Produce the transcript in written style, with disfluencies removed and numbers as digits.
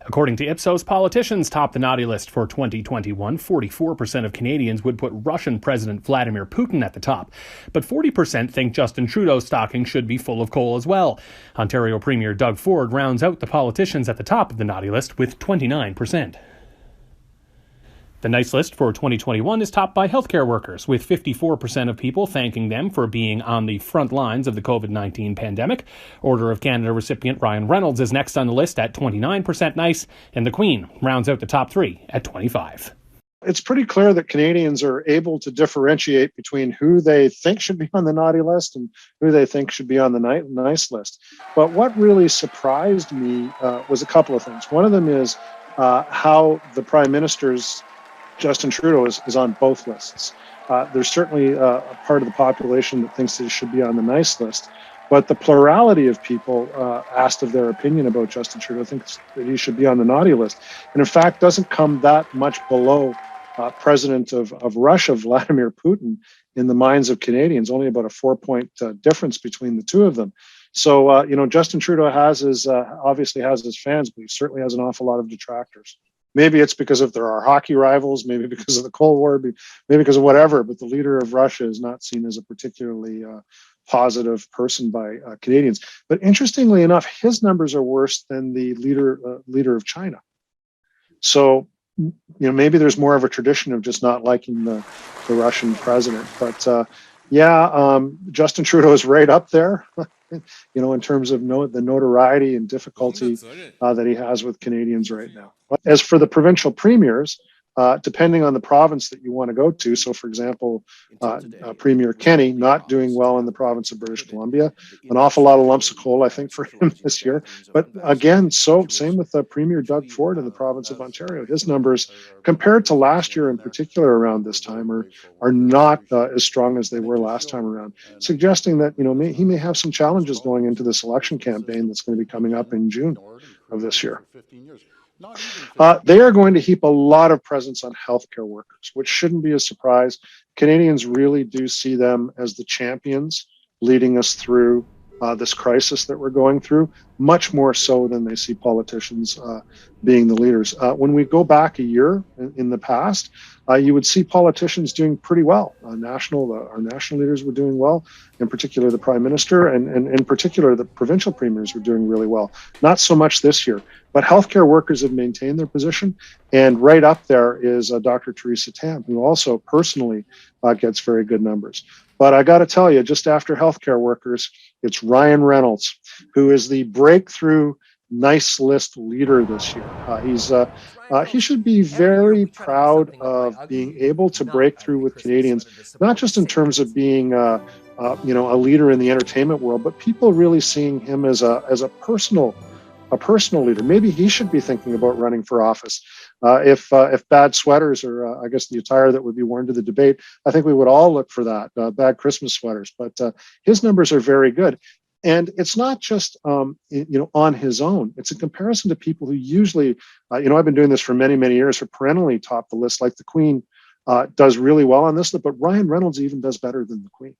According to Ipsos, politicians top the naughty list for 2021. 44% of Canadians would put Russian President Vladimir Putin at the top, but 40% think Justin Trudeau's stocking should be full of coal as well. Ontario Premier Doug Ford rounds out the politicians at the top of the naughty list with 29%. The nice list for 2021 is topped by healthcare workers, with 54% of people thanking them for being on the front lines of the COVID-19 pandemic. Order of Canada recipient Ryan Reynolds is next on the list at 29% nice, and the Queen rounds out the top three at 25%. It's pretty clear that Canadians are able to differentiate between who they think should be on the naughty list and who they think should be on the nice list. But what really surprised me was a couple of things. One of them is how the Prime Minister's Justin Trudeau is on both lists. There's certainly a part of the population that thinks that he should be on the nice list, but the plurality of people asked of their opinion about Justin Trudeau thinks that he should be on the naughty list, and in fact doesn't come that much below President of Russia, Vladimir Putin, in the minds of Canadians, only about a 4-point difference between the two of them. So, Justin Trudeau obviously has his fans, but he certainly has an awful lot of detractors. Maybe it's because of there are hockey rivals, maybe because of the Cold War, maybe because of whatever, but the leader of Russia is not seen as a particularly positive person by Canadians. But interestingly enough, his numbers are worse than the leader of China. So, maybe there's more of a tradition of just not liking the Russian president. But Justin Trudeau is right up there, in terms of the notoriety and difficulty that he has with Canadians right now. As for the provincial premiers, depending on the province that you want to go to, so for example, Premier Kenney not doing well in the province of British Columbia, an awful lot of lumps of coal, I think, for him this year. But again, same with Premier Doug Ford in the province of Ontario. His numbers, compared to last year in particular around this time, are not as strong as they were last time around, suggesting that he may have some challenges going into this election campaign that's going to be coming up in June of this year. They are going to heap a lot of presence on healthcare workers, which shouldn't be a surprise. Canadians really do see them as the champions leading us through this crisis that we're going through, much more so than they see politicians being the leaders. When we go back a year in the past, you would see politicians doing pretty well. Our national leaders were doing well, in particular the Prime Minister, and in particular the provincial premiers were doing really well. Not so much this year, but healthcare workers have maintained their position, and right up there is Dr. Theresa Tam, who also personally gets very good numbers. But I got to tell you, just after healthcare workers, it's Ryan Reynolds, who is the breakthrough nice list leader this year. He should be very proud of being able to break through with Canadians, not just in terms of being a leader in the entertainment world, but people really seeing him as a personal leader. Maybe he should be thinking about running for office. If bad sweaters are, I guess, the attire that would be worn to the debate, I think we would all look for that, bad Christmas sweaters. But his numbers are very good. And it's not just, on his own. It's in comparison to people who usually, I've been doing this for many, many years, who perennially top the list, like the Queen does really well on this, but Ryan Reynolds even does better than the Queen.